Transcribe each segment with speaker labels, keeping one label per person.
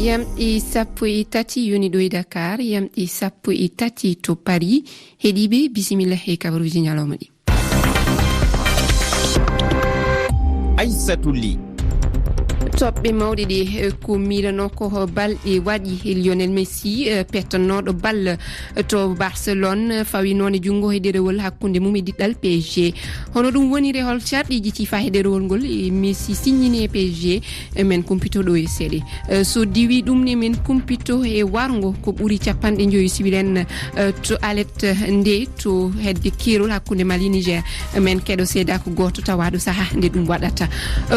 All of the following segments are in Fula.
Speaker 1: Yamɗi sappo e tati yoni ɗo e Dakar, yamɗi sappo e tati to Paris. Heɗiɓe bisimilla e kabaruji ñalawma ɗi.
Speaker 2: Aissatou Ly.
Speaker 1: toɓɓe mawɗe ɗe ko milano ko balɗe waɗi Lionel Messi pettannoɗo ball to Barcelone fawi noon e junngo e ɗerewol hakkunde mum e diɗɗal PSG. hono ɗum woni rehol carɗiji tifa e ɗerewol ngol Messi signini e PSG men kumpito ɗo e seeɗe so diwi ɗum ne men kumpito e wargo ko ɓuuri capanɗe joyi siwilen to alet nde to hedde kirol hakkunde Mali Niger men keɗo seeda ko goto tawaɗo saaha nde ɗum waɗata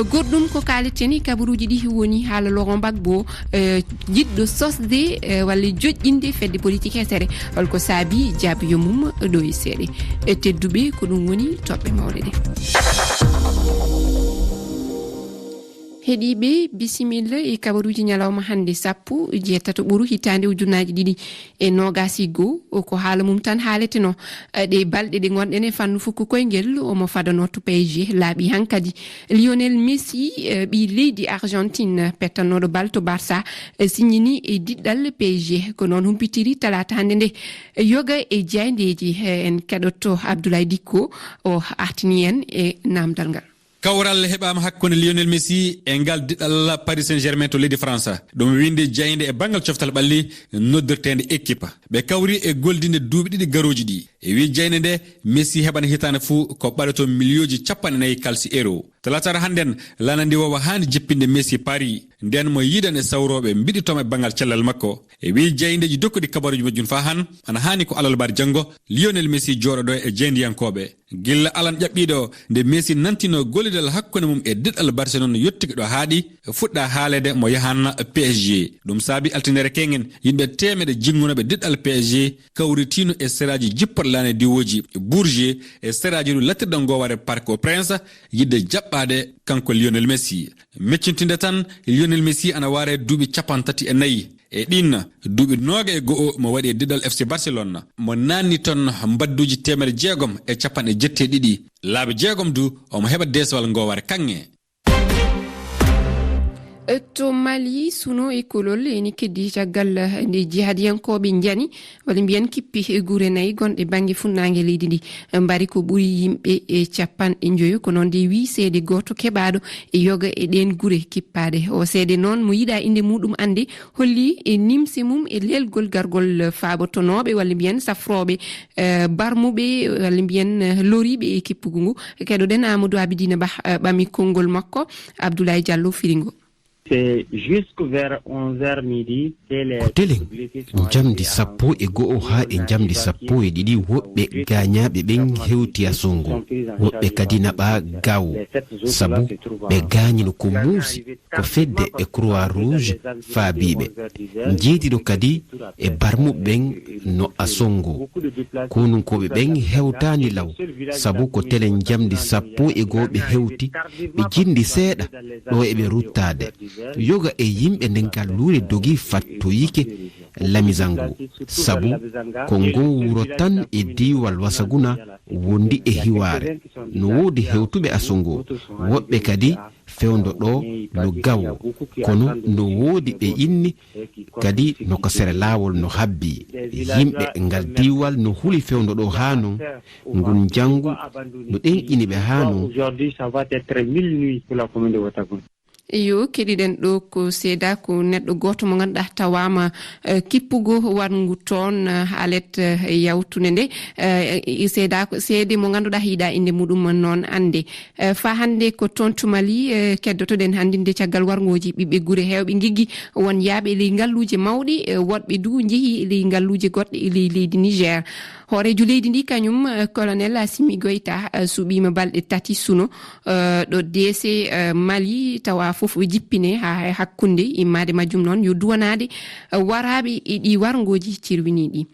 Speaker 1: goɗɗum ko kaleteni kabaruji ɗi woni haala Laurent Gbagbo jiɗɗo sosde walla joƴƴinde fedde politique hesere holko saabi jaabiyo mum ɗo e seeɗe tedduɓe ko ɗum woni toɓɓe mawɗe ɗe. heɗiɓe bisimilla e kabaruji ñalawma hande sappo jeetato ɓuru hitande ujunnaji ɗiɗi e nogasi go ko haala mum tan haaleteno ɗe balɗe ɗe gonɗen e fannu fukko koyngel omo fadano to PSG laaɓi hankadi Lionel Messi ɓi leydi Argentine pettannoɗo bal to Barça signini e diɗɗal PSG ko noon humpitiri talata hande nde yoga e jayndeji en keɗotto Abdoulaye Dicko o artini en e namdal ngal.
Speaker 3: Kawral heɓama hakkunde Lionel Messi e ngal diɗɗal Paris Saint-Germain to leydi France ɗum winde jayde e bangal coftal ɓalli noddirtede équipe ɓe kawri e goldinde duuɓi ɗiɗi garoji ɗi e wi jayde nde Messi heɓana hitande fuu ko ɓaɗato millions capanɗe nayyi kalsi euro talatara hannden lana ndi wawa hani jippinde Messi Paris nden mo yiɗan e sawroɓe mbiɗitoma e bangal cellal makko e wi jaydeji dokkuɗi kabaruji majjum fa han ana hani ko alalbar janggo Lionel Messi jooɗoɗo e jeydiyankoɓe gilla alan ƴaɓɓiɗo nde Messi nantino gollidal hakkunde mum e diɗɗal Barcelone yottiki ɗo haaɗi fuɗɗa haalede mo yahanna PSG ɗum saabi altinere kengen yimɓe temeɗe jingunoɓe diɗɗal PSG kawritino e seraji jippoɗlane diwoji Bourget e seraji ɗu lattirɗo goware Parc au Prince yidde jaɓɓade kanko Lionel Messi meccintinde tan Lionel Messi ana ware duuɓi 34 e ɗin duuɓi 21 mo waɗi e diɗɗal FC Barcelone mo nanni ton mbadduji 600 e 72 laabi 6 du omo heɓa deswal goware kanŋe.
Speaker 1: to Mali suno e kolol eni keddi caggal nde jihadiyankoɓe jani walla mbiyan kippi e guure nayyi gonɗe banggue funnangue leydi ndi mbari ko ɓuuri yimɓe e capanɗe joyi ko noon nde wi seede goto keɓaɗo e yoga e ɗen guure kippade o seede noon mo yiɗa inde muɗum ande holli e nimse mum e lelgol gargol faabotonoɓe walla mbiyan safroɓe barmuɓe walla mbiyan loriɓe e kippugu ngu keɗoɗen Amadou Abidina Ba ɓami konngol makko Abdoulaye Diallo Firingo.
Speaker 4: C'est jusque vers 11h midi.
Speaker 5: Ko telen jamdi 12 ha e jamdi 12 woɓɓe gañaɓe ɓen hewti a songo woɓɓe kadi naɓa gaw sabu ɓe gañino ko muusi ko fedde e Croix Rouge faabiɓe jeediɗo kadi e barmuɓe ɓen no a songo konunkoɓe ɓen hewtani law sabu ko telen jamdi 12 ɓe hewti ɓe jindi seeɗa ɗo eɓe ruttade yoga e yimɓe nden gallure dogi fattoyike Lamizango sabu ko ngon wuro tan e diwal Wasaguna wondi e hiware no wodi hewtuɓe a songo woɓɓe kadi fewndo ɗo no gawo kono no wodi ɓe inni kadi no ko sere lawol no habbi yimɓe ngal diwal no huli fewndo ɗo ha non ngun jangu no ɗen iniɓe ha non.
Speaker 1: Yo keɗiɗen ɗo ko seeda ko neɗɗo goto mo ganduɗa tawama kippugo warngu toon haalet yawtune nde seeda seede mo ganduɗa hiiɗa inde muɗum noon ande fa hande ko toon to Mali keddotoɗen hande nde caggal wargoji ɓiɓɓe guure hewɓe gigui won yaaɓe ley ngalluji mawɗi woɗɓe du jeehi ley ngalluji goɗɗe e ley leydi Niger horejo leydi ndi kañum colonel Assimi Goïta suɓima balɗe 3 suno ɗo DC Mali tawa fof o jippine ha hakkunde immade majjum noon yo duwanade waraɓe e ɗi wargoji cirwiniɗi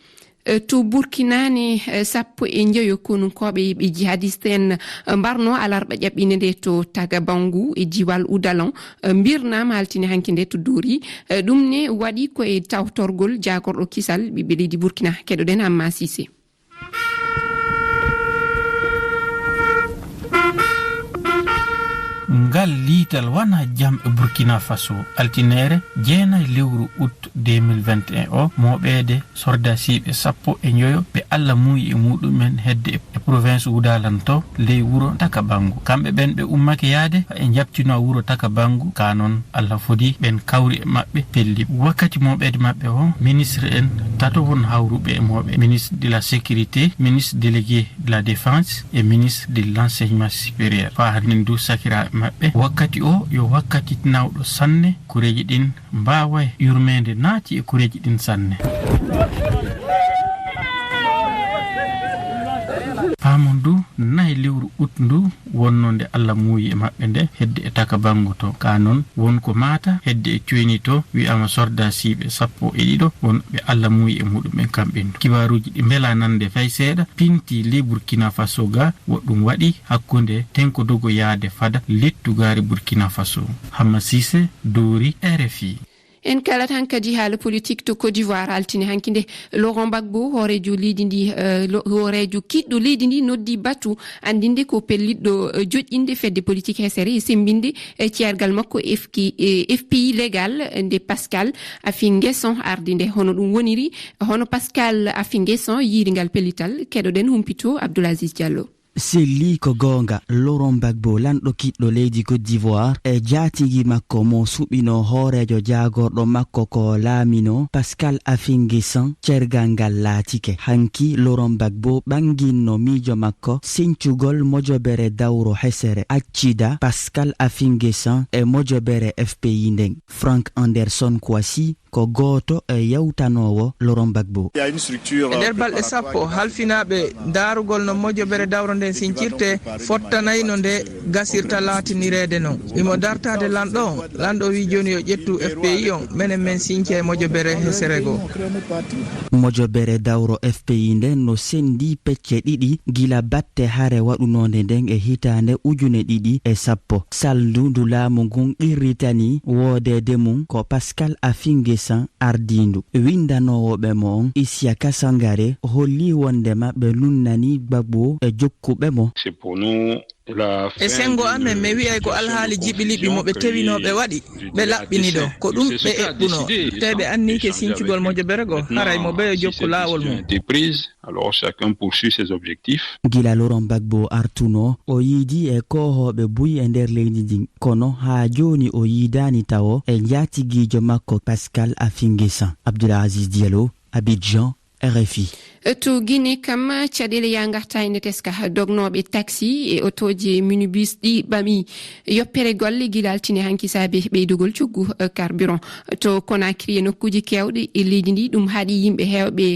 Speaker 1: to Burkinane 10 konunkoɓe ɓe jihadiste en mbarno alarba ƴaɓɓinde nde to Tagabangu e diwal Oudalon mbirnama altine hanki nde to Dori ɗum ne waɗi ko e tawtorgol jagorɗo kisal ɓiɓɓe leydi Burkina keɗoɗen Amma Cissé.
Speaker 6: Nga ngal liital wana jam e Burkina Faso altinere 9 lewru août 2021 o moɓede sordasiɓe 19 ɓe Allah muuyi e muɗumen hedde e province Wudalanto ley wuro Takabangu kamɓe ɓen ɓe ummake yaade e jabtino wuro Takabangu kanon Allah fodi ɓen kawri e maɓɓe pelli wakkati moɓede maɓɓe o ministre en tato won hawruɓe e moɓe ministre de la sécurité ministre délégué de la défense et ministre de l'enseignement supérieur fa hannde du sakira maɓɓe wakkati o yo wakkati nawɗo sanne kureji ɗin mbawa yurmede naati e kureji ɗin sanne pamon du 9 lewru août ndu wonno nde Allah muuyi e maɓɓe nde hedde e Takabangu to kanon wonko mata hedde e cueni to wi'ama sordasiɓe 12 won ɓe Allah muuyi e muɗumen kamɓe ndu kibaruji ɗi mbela nande fay seeɗa pinti le Burkina Faso ga woɗɗum waɗi hakkunde tenko dogo yaade fada lettugari Burkina Faso Hamma Cissé Dori RFI
Speaker 1: en kala tan kadi haala politique to Côte d'Ivoire altini hankinde Laurent Gbagbo horejo leydi ndi horejo kiɗɗo leydi ndi noddi batu andinde ko pelliɗɗo joƴƴinde fedde politique hesere e sembinde ciyargal makko FPI légal nde Pascal Affi-N'Guesson ardi nde hono ɗum woniri hono Pascal Affi-N'Guesson yiringal pellital keɗoɗen humpito Abdoulaziz Diallo.
Speaker 7: Selli ko gonga Laurent Gbagbo lanɗo kiɗɗo leydi Côte d'Ivoire e jatigi makko mo suɓino hoorejo jagorɗo makko ko laamino Pascal Affi-N'Guesson cergal ngal laatike hanki Laurent Gbagbo ɓanginno miijo makko sincugol mojobere dawro hesere accida Pascal Affi-N'Guesson e mojobere FPI nden Frank Anderson Kwasi ko goto e yawtanowo Laurent Gbagbo.
Speaker 8: E nder balɗe 10 halfinaɓe darugol no mojobere dawro nden sincirte fottanayno nde gasirta laatinirede noon imo dartade lanɗo wi joni yo ƴettu FPI on menen men since mojobere hesere go
Speaker 7: mojobere dawro FPI nden no sendi pecce ɗiɗi gila batte hare waɗunode nden e hitande 2010 saldu ndu laamu ngun irritani woodede mum ko Pascal Affi-N'Guesson ardindu windanowo ɓe mo on Isiaka Sangare holli wondema ɓe nunnani Gbagbo e jokkuɓe mo.
Speaker 8: e sengo amen mi wi'ay ko alhaali jiɓiliɓi mo ɓe tewinoɓe waɗi ɓe laɓɓini ɗo ko ɗum ɓe eɓɓuno te ɓe annike sincugol mojobere go haray mo ɓeyo jokku laawol mum.
Speaker 7: gila Laurent Gbagbo artuno o yiidi e kohoɓe buyi e nder leydi ndin kono ha joni o yiidani tawo e jatigijo makko Pascal Affi-N'Guesson. Abdoulaziz Diallo, Abidjan, RFI.
Speaker 1: To Guinée kam caɗele ya garta ene teska dognoɓe taxi e otoji minibus ɗi ɓami yoppere golle gila altine hanki saabe ɓeydugol coggu carburant to Conakry e nokkuji kewɗe e leydi ndi ɗum haaɗi yimɓe hewɓe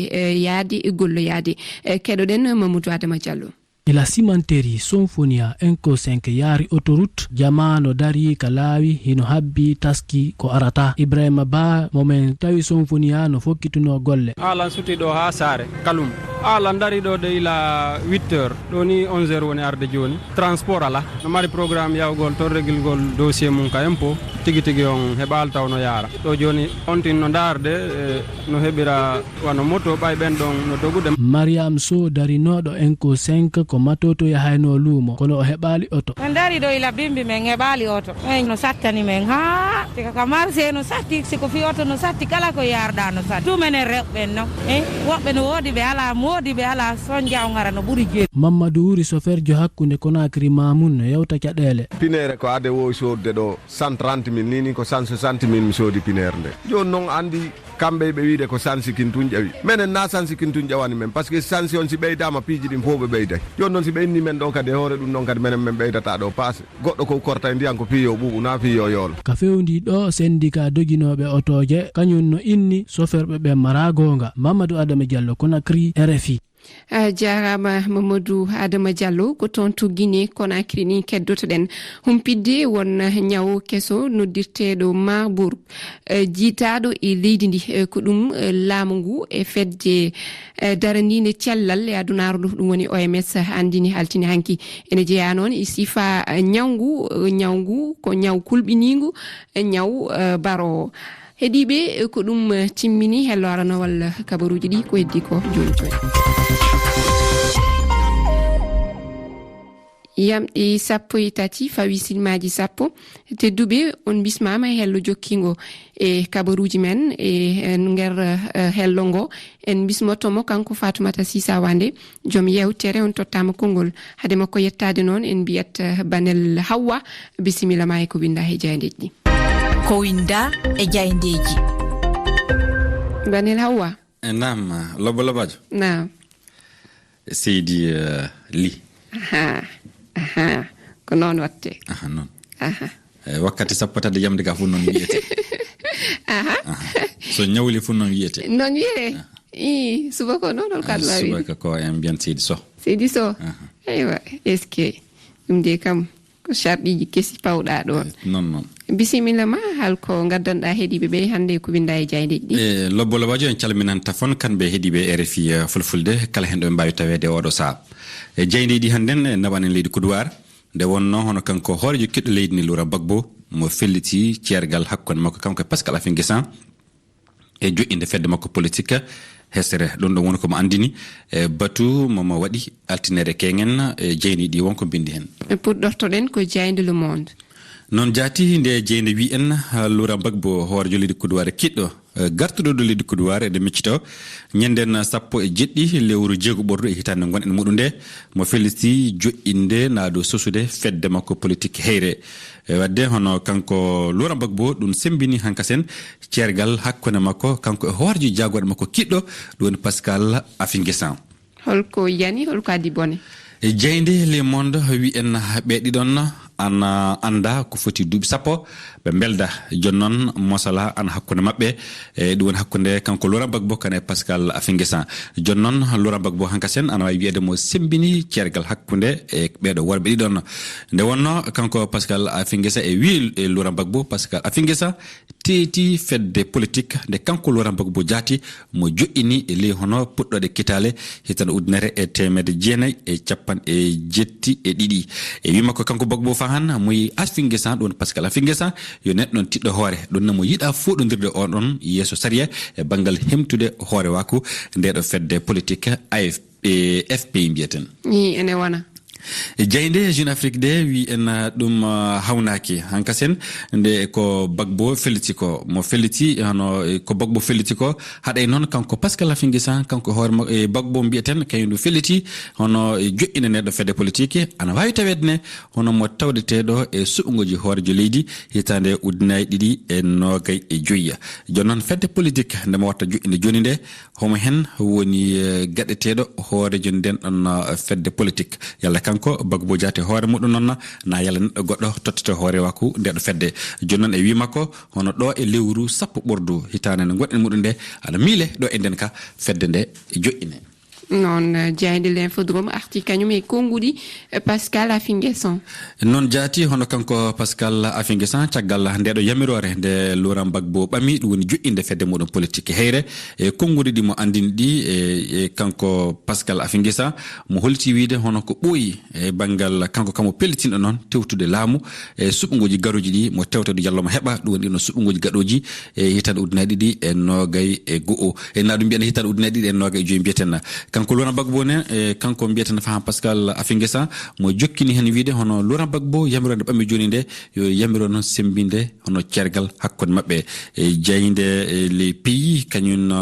Speaker 1: yaade e golloyade keɗoɗen Mamadou Adama Diallo.
Speaker 9: ila cimenterie Sonfonia enko 5 yaari autoroute jamano dari ka laawi hino habbi taski ko arata Ibrahima Ba momen tawi Sonfonia no fokkituno golle
Speaker 10: alan suti ɗo ha saare kalum alan dari ɗo de ila 8h ɗo ni 11h woni arde joni transport ala no mari programme yawgol to régilgol dossier mum ka impo tigi tigi on heɓal taw no yaara ɗo joni on tin no darde no heɓira wano moto ɓay ɓen ɗon no dogude.
Speaker 9: Mariam So darinoɗo enko 5 ko matoto yahayno luumo kono o heɓali oto
Speaker 11: en dari ɗo ila bimbi men heɓali oto no sattani men ha tika ka marché no satti siko fi oto no satti kala ko yarda no satti tumene rewɓen no woɓɓe no woodi ɓe ala moodi ɓe ala son jawgara no ɓuuri jeeɗi. Mamadou Wuri chauffeur jo hakkunde Conakry Mamoun no yewta caɗele
Speaker 12: pinere ko ade wo sodde ɗo 130 000 nini ko 160 000 mi soodi pinere nde joni noon andi kamɓe ɓe wiide ko sansikin tun ƴawi minen na sansikin tun ƴawani men par ce que sansi on si ɓeydama piiji ɗin fof ɓe ɓeyday joni noon si ɓe inni men ɗo kadi hoore ɗum ɗon kadi menen men ɓeydata ɗo passe goɗɗo ko korta e ndiyan ko piyo ɓuuɓu na piyo yoolo ka fewndi ɗo syndicat doginoɓe otoje kañum no inni chauffeur ɓe mara gonga. Mamadou Adama Diallo, Conakry, RFI.
Speaker 1: jarama Mamadou Adama Diallo ko toon to Guinée Conakry ni keddotoɗen humpidde won ñaw keso noddirteɗo Marbourg jiitaɗo e leydi ndi ko ɗum laamu ngu e fedde darandinde cellal e adunaru ɗum woni OMS andini altini hanki ene jeeya noon e sifa ñawgu ko ñaw kulɓinigu ñaw baro heeɗiɓe ko ɗum timmini hello aranowal kabaruji ɗi ko heddi ko joni joni. yamɗe 13 fawi silmaji 10 tedduɓe on bismama hello jokkingo e kabaruji men e nder hello ngo en bismotomo kanko Fatoumata Sisa Wande joom yewtere on tottama kongol hade makko yettade noon en mbiyat Banel Hawa bisimilla ma e ko winda e jayndeji
Speaker 13: ko winda e jayndeji
Speaker 1: Banel Hawa
Speaker 3: nam lobajo
Speaker 1: nam
Speaker 3: Seydi Li
Speaker 1: ko noon watte
Speaker 3: noon wakkati sappatade yamde ka fu noon wiyete so ñawli fu noon wiyete
Speaker 1: noon wiye suba ko noon kalma wi
Speaker 3: suba ko en mbiyan
Speaker 1: Seydi So eywa est-ce que ɗum de kam ko sharɗiji kesi pawɗa ɗon
Speaker 3: non
Speaker 1: bisimilla ma halko gaddanɗa heeɗiɓe ɓe hannde ko winda e jaydeji
Speaker 3: lobbolobajo en calminan tafon kamɓe heeɗiɓe RFI fulfulde kala hen ɗo ɓe mbawi tawede oɗo saaha e jaydeji hannden naɓanen leydi Kodowar nde wonno hono kanko hoorejo keɗɗo leydi ni Laurent Gbagbo mo felliti ceergal hakkunde makko kanko e Pascal Afin Guessan e joƴƴinde fedde makko politique hesere ɗon ɗon woni komo andini batu momo waɗi altinere kegen e jeyniɗi wonko bindi hen
Speaker 1: puɗɗortoɗen ko jayde Le Monde
Speaker 3: noon jaati nde jeyde wi en Laurent Gbagbo hoorejo leydi Kodowar kiɗɗo gartuɗo ɗo leydi Kodowar ede miccito ñanden 17 lewru jeego ɓorɗo e hitande gonɗen muɗum nde mo felliti joƴƴinde naɗo sosude fedde makko politique heyre wadde hono kanko Laurent Gbagbo ɗum sembini hankasen ceergal hakkunde makko kanko e hoorejo jaagoɗo makko kiɗɗo ɗum woni Pascal Afin Guessan
Speaker 1: holko yani holko addi bone
Speaker 3: e jeyde Le Monde wi en ɓe ɗiɗon ana anda ko foti duuɓi 10 ɓe belda jonnon mosala ana hakkunde maɓɓe e ɗum woni hakkunde kanko Laurent Gbagbo kane Pascal Afin Guessan jonnon Laurent Gbagbo hankasen ana wawi wiyede mo sembini ceergal hakkunde e ɓeɗo worɓe ɗiɗon nde wonno kanko Pascal Afin Guessan e wi e Laurent Gbagbo Pascal Afin Guessan teeti fedde politique nde kanko Laurent Gbagbo jaati mo joƴƴini e ley hono puɗɗode kitale hitande ujunere e temedde jeenayyi e capanɗe jetti e ɗiɗi e wima ko kanko Gbagbo fahan moyi Afin Guessan ɗon Pascal Afin Guessan yo neɗɗo ɗon tiɗɗo hoore ɗum namo yiɗa foɗodirde on ɗon yeeso sariya e banggal hemtude hoore wako ndeɗo fedde politique FPI mbiyeten
Speaker 1: ene wona
Speaker 3: jeyde Jeune Afrique de wi en ɗum hawnaki hankasen nde ko Gbagbo felliti ko mo felliti hono ko Gbagbo felliti ko haɗay noon kanko Pascal Afin Guessan kanko hoore Gbagbo mbiyeten kañum felliti hono joƴƴine neɗɗo fedde politique ana wawi tawedne hono mo tawdeteɗo e suɓugoji hoorejo leydi hitande ujunnaje 2025 jonnon fedde politique ndemo watta joƴƴinde joni nde homo hen woni gaɗeteɗo hoorejo nden ɗon fedde politique yalla kanko Gbagbo jaate hoore muɗum noon na yalla neɗɗo goɗɗo tottete hoore wakku ndeɗo fedde jonnon e wimako hono ɗo e lewru 10 ɓordu hitande nde gonɗen muɗum nde aɗa miile ɗo e nden ka fedde nde joƴƴine
Speaker 1: noon jayde l'infodrome arti kañum e konguɗi Pascal Afin Guessan
Speaker 3: noon jaati hono kanko Pascal Afin Guessan caggal ndeɗo yamirore nde Laurent Gbagbo ɓami ɗum woni joƴƴinde fedde muɗum politique heyre e konguɗi ɗi mo andini ɗi e kanko Pascal Afin Guessan mo holti wiide hono ko ɓooyi e banggal kanko kamo pellitinɗo noon tewtude laamu e suɓugoji garoji ɗi mo tewtade jallomo heɓa ɗum woni ɗino suɓugoji gaɗoji e hitande ujunnaje 2025 e na ɗum mbiyen hitande ujunnaje 2025 mbiyeten kanko Laurent Gbagbo ne e kanko mbiyeten faham Pascal Afin Guessan mo jokkini hen wiide hono Laurent Gbagbo yamirode ɓammi joni nde yo yamiro noon sembinde hono ceergal hakkude mabɓe e jeyde les pays kañum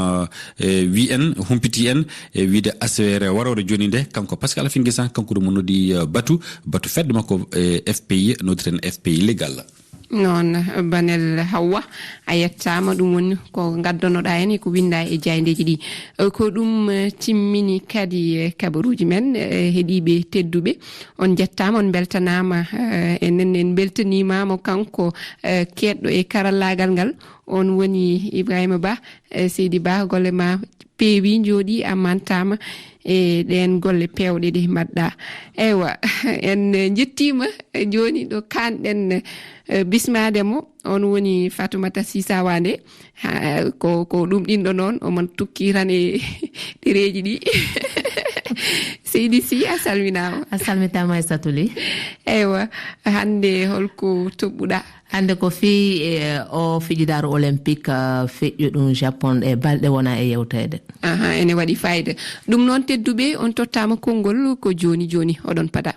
Speaker 3: wi en humpiti en e wiide aswere warore joni nde kanko Pascal Afin Guessan kanko ɗum mo noddi batu fedde makko FPI noddirten FPI légal
Speaker 1: noon Banel Hawa a yettama ɗum woni ko gaddanoɗa hen ko winda e jaydeji ɗi ko ɗum timmini kadi kabaruji men heeɗiɓe tedduɓe on jettama on beltanama enen en beltanimamo kanko keɗɗo e karallagal ngal on woni Ibrahima Ba Seydi Ba golle ma peewi jooɗi a mantama e ɗen golle pewɗe ɗe mbaɗɗa eywa en jettima joni ɗo kanɗen bismademo on woni Fatoumata Sisa Wande ko ɗum ɗinɗo noon omon tukki tan e ɗereji ɗi Seydi Sy a salmitama e satuli eywa hande holko toɓɓuɗa
Speaker 14: hande ko fi o fijidaro olympique feƴƴo ɗum Japon e balɗe wona e yewtede
Speaker 1: ene waɗi fayida ɗum noon tedduɓe on tottama konngol ko joni oɗon pada